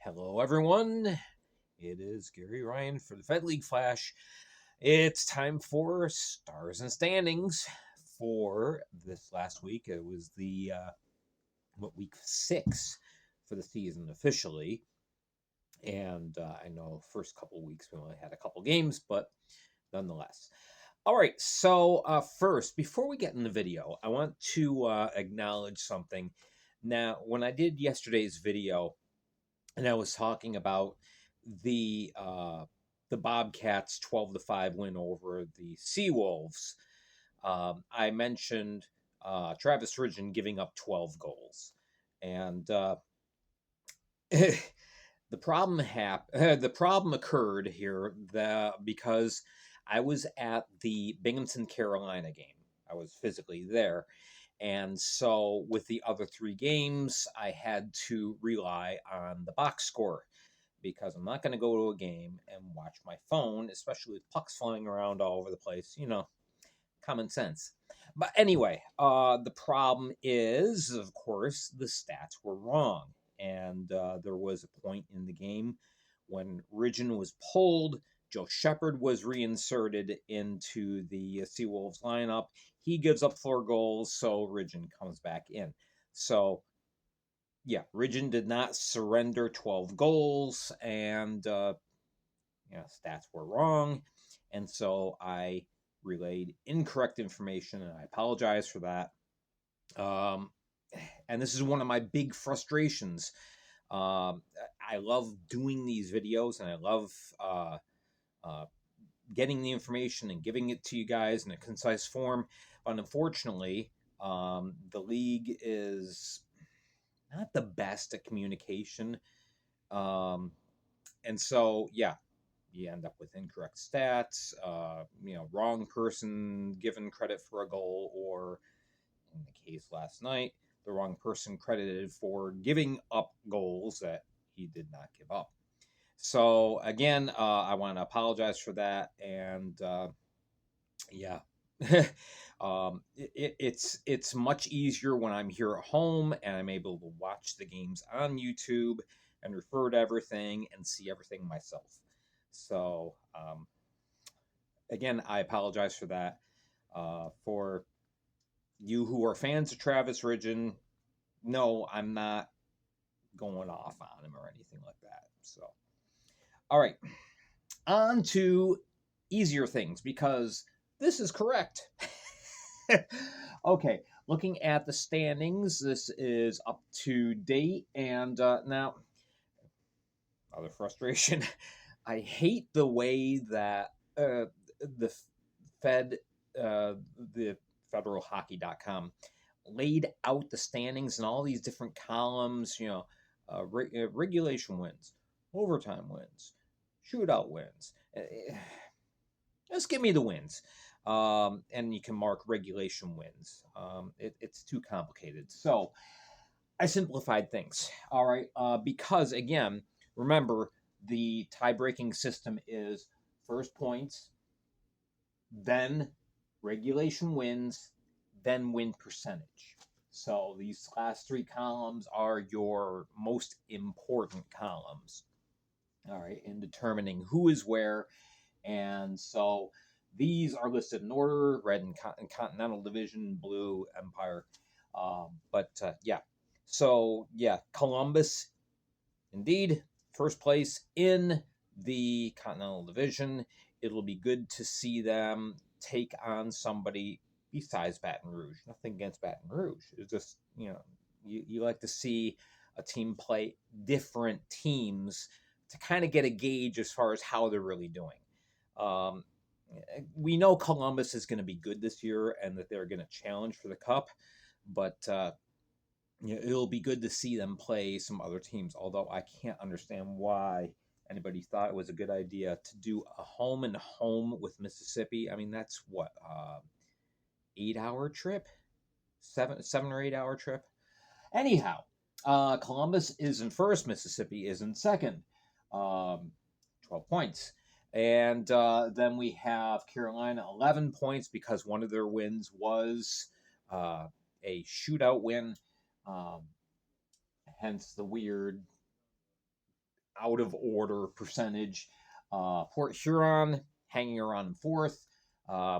Hello, everyone. It is Gary Ryan for the Fed League Flash. It's time for stars and standings for this last week. It was the week 6 for the season officially, and I know first couple weeks we only had a couple games, but nonetheless. All right. So first, before we get in the video, I want to acknowledge something. Now, when I did yesterday's video, and I was talking about the uh, the Bobcats 12-5 win over the Seawolves. I mentioned Travis Ridgen giving up 12 goals, and the problem occurred here because I was at the Binghamton Carolina game. I was physically there. And so, with the other three games, I had to rely on the box score because I'm not going to go to a game and watch my phone, especially with pucks flying around all over the place. Common sense. But anyway, the problem is, of course, the stats were wrong. And there was a point in the game when Ridgen was pulled. Joe Shepard was reinserted into the Seawolves lineup. He gives up 4 goals, so Ridgen comes back in. So, yeah, Ridgen did not surrender 12 goals, and stats were wrong. And so I relayed incorrect information, and I apologize for that. And this is one of my big frustrations. I love doing these videos, and I love getting the information and giving it to you guys in a concise form. But unfortunately, the league is not the best at communication. And so, yeah, you end up with incorrect stats, wrong person given credit for a goal, or in the case last night, the wrong person credited for giving up goals that he did not give up. So again, I want to apologize for that, and yeah. It's much easier when I'm here at home and I'm able to watch the games on YouTube and refer to everything and see everything myself. So again, I apologize for that. For you who are fans of Travis Ridgen, no, I'm not going off on him or anything like that. So, all right, on to easier things because this is correct. Okay, looking at the standings, this is up to date, and now other frustration. I hate the way that the Fed, the federalhockey.com, laid out the standings and all these different columns, regulation wins, overtime wins, shootout wins. Just give me the wins. And you can mark regulation wins. It's too complicated. So I simplified things. All right. Because, again, remember, the tie breaking system is first points, then regulation wins, then win percentage. So these last three columns are your most important columns, all right, in determining who is where. And so these are listed in order: red and Continental Division, blue Empire. Yeah. So, yeah, Columbus, indeed, first place in the Continental Division. It'll be good to see them take on somebody besides Baton Rouge. Nothing against Baton Rouge. It's just, you like to see a team play different teams to kind of get a gauge as far as how they're really doing. Um, we know Columbus is going to be good this year and that they're going to challenge for the cup, but it'll be good to see them play some other teams. Although I can't understand why anybody thought it was a good idea to do a home and home with Mississippi. I mean, that's what 8-hour trip, 7 or 8 hour trip. Anyhow, Columbus is in first. Mississippi is in second. 12 points. And then we have Carolina, 11 points because one of their wins was a shootout win. Um, Hence the weird out of order percentage. Port Huron hanging around in fourth.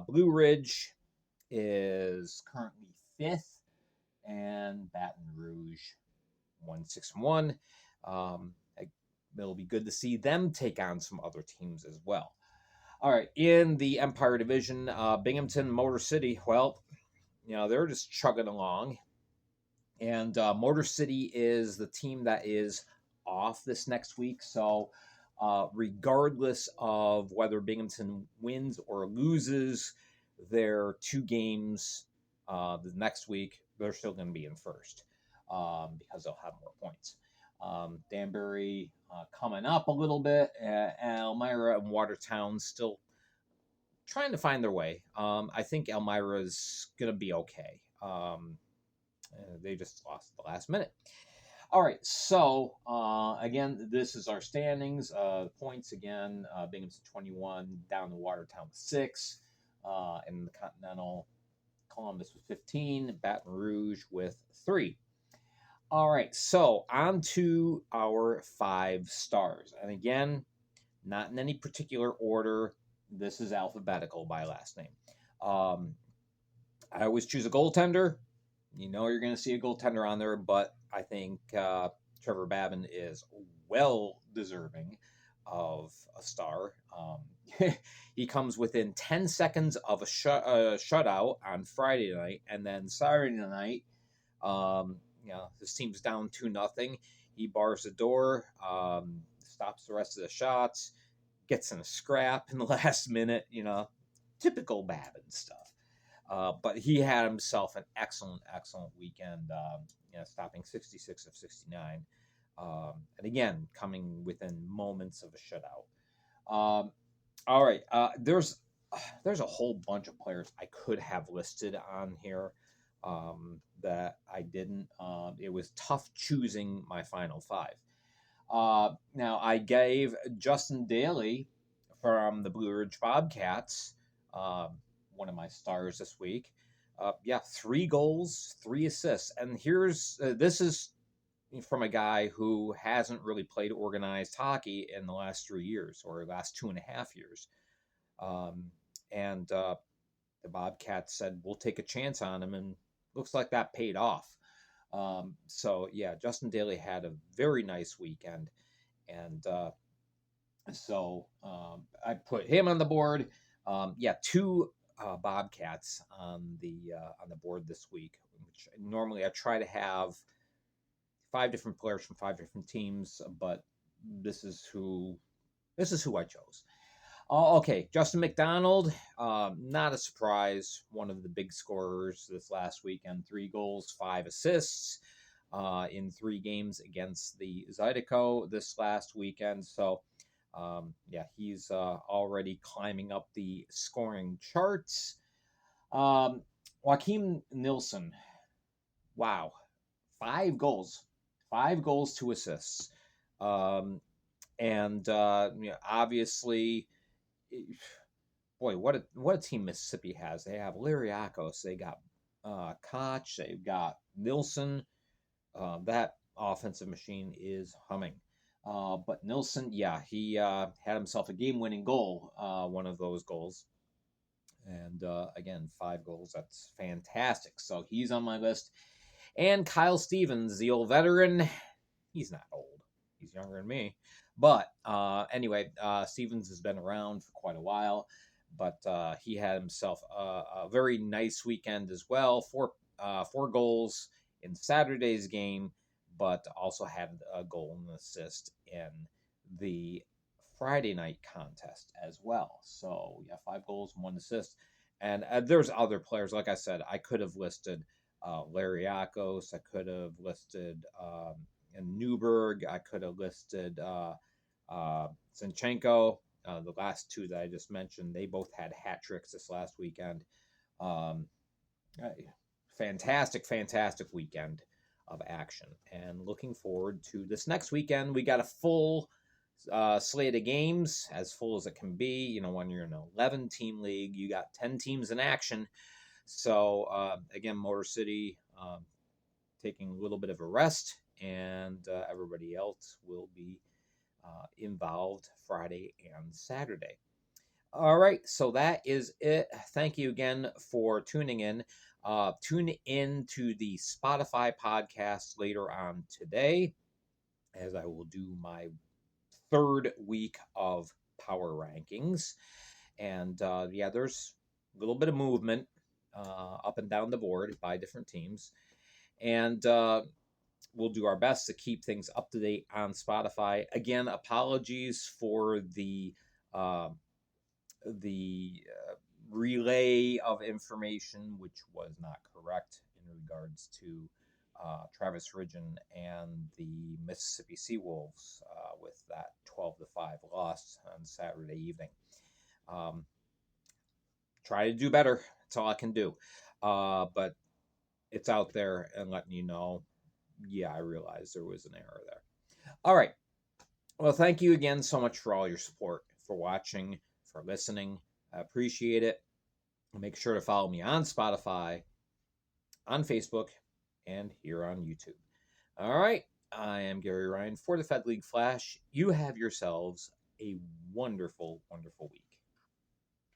Blue Ridge is currently fifth, and Baton Rouge 161. It'll be good to see them take on some other teams as well. All right, in the Empire Division, Binghamton Motor City, well, they're just chugging along. And Motor City is the team that is off this next week. So, regardless of whether Binghamton wins or loses their 2 games the next week, they're still going to be in first because they'll have more points. Danbury coming up a little bit. Elmira and Watertown still trying to find their way. I think Elmira's going to be okay. They just lost at the last minute. All right, so again, this is our standings. Points again, Binghamton 21, down to Watertown 6, in the Continental, Columbus with 15, Baton Rouge with 3. All right, so on to our 5 stars. And again, not in any particular order. This is alphabetical by last name. I always choose a goaltender. You're going to see a goaltender on there, but I think Trevor Babin is well deserving of a star. He comes within 10 seconds of a shutout on Friday night, and then Saturday night, his team's down 2-0. He bars the door, stops the rest of the shots, gets in a scrap in the last minute. Typical Babin stuff. But he had himself an excellent weekend, stopping 66 of 69. And again, coming within moments of a shutout. All right. There's a whole bunch of players I could have listed on here that I didn't. It was tough choosing my final 5. Now, I gave Justin Daly from the Blue Ridge Bobcats one of my stars this week. 3 goals, 3 assists. And this is from a guy who hasn't really played organized hockey in the last 3 years or last 2.5 years. The Bobcats said, we'll take a chance on him, and looks like that paid off. Justin Daly had a very nice weekend. And I put him on the board. 2 Bobcats on the board this week, which normally I try to have 5 different players from 5 different teams, but this is who I chose. Okay, Justin McDonald, not a surprise, one of the big scorers this last weekend. 3 goals, 5 assists in 3 games against the Zydeco this last weekend. So he's already climbing up the scoring charts. Joakim Nilsson, wow, 5 goals, 2 assists. Obviously, boy, what a team Mississippi has. They have Liriakos, they got Koch, they've got Nilsson. That offensive machine is humming. But Nilsson, he had himself a game-winning goal, one of those goals. And again, 5 goals, that's fantastic. So he's on my list. And Kyle Stevens, the old veteran, he's not old. He's younger than me. But anyway, Stevens has been around for quite a while. But he had himself a very nice weekend as well. 4 goals in Saturday's game, but also had a goal and an assist in the Friday night contest as well. So, 5 goals, 1 assist. And there's other players. Like I said, I could have listed Liriakos. I could have listed Newberg. I could have listed Zinchenko. The last 2 that I just mentioned, they both had hat tricks this last weekend. Fantastic weekend of action, and looking forward to this next weekend. We got a full slate of games, as full as it can be. When you're in an 11-team league, you got 10 teams in action. So again, Motor City taking a little bit of a rest, and everybody else will be involved Friday and Saturday. All right, so that is it. Thank you again for tuning in. Tune in to the Spotify podcast later on today, as I will do my third week of power rankings. And yeah, there's a little bit of movement up and down the board by different teams. And we'll do our best to keep things up to date on Spotify. Again, apologies for uh, the relay of information, which was not correct in regards to Travis Ridgen and the Mississippi Seawolves with that 12-5 loss on Saturday evening. Try to do better. That's all I can do. But it's out there and letting you know, yeah, I realized there was an error there. All right. Well, thank you again so much for all your support, for watching, for listening. I appreciate it. Make sure to follow me on Spotify, on Facebook, and here on YouTube. All right. I am Gary Ryan for the Fed League Flash. You have yourselves a wonderful, wonderful week.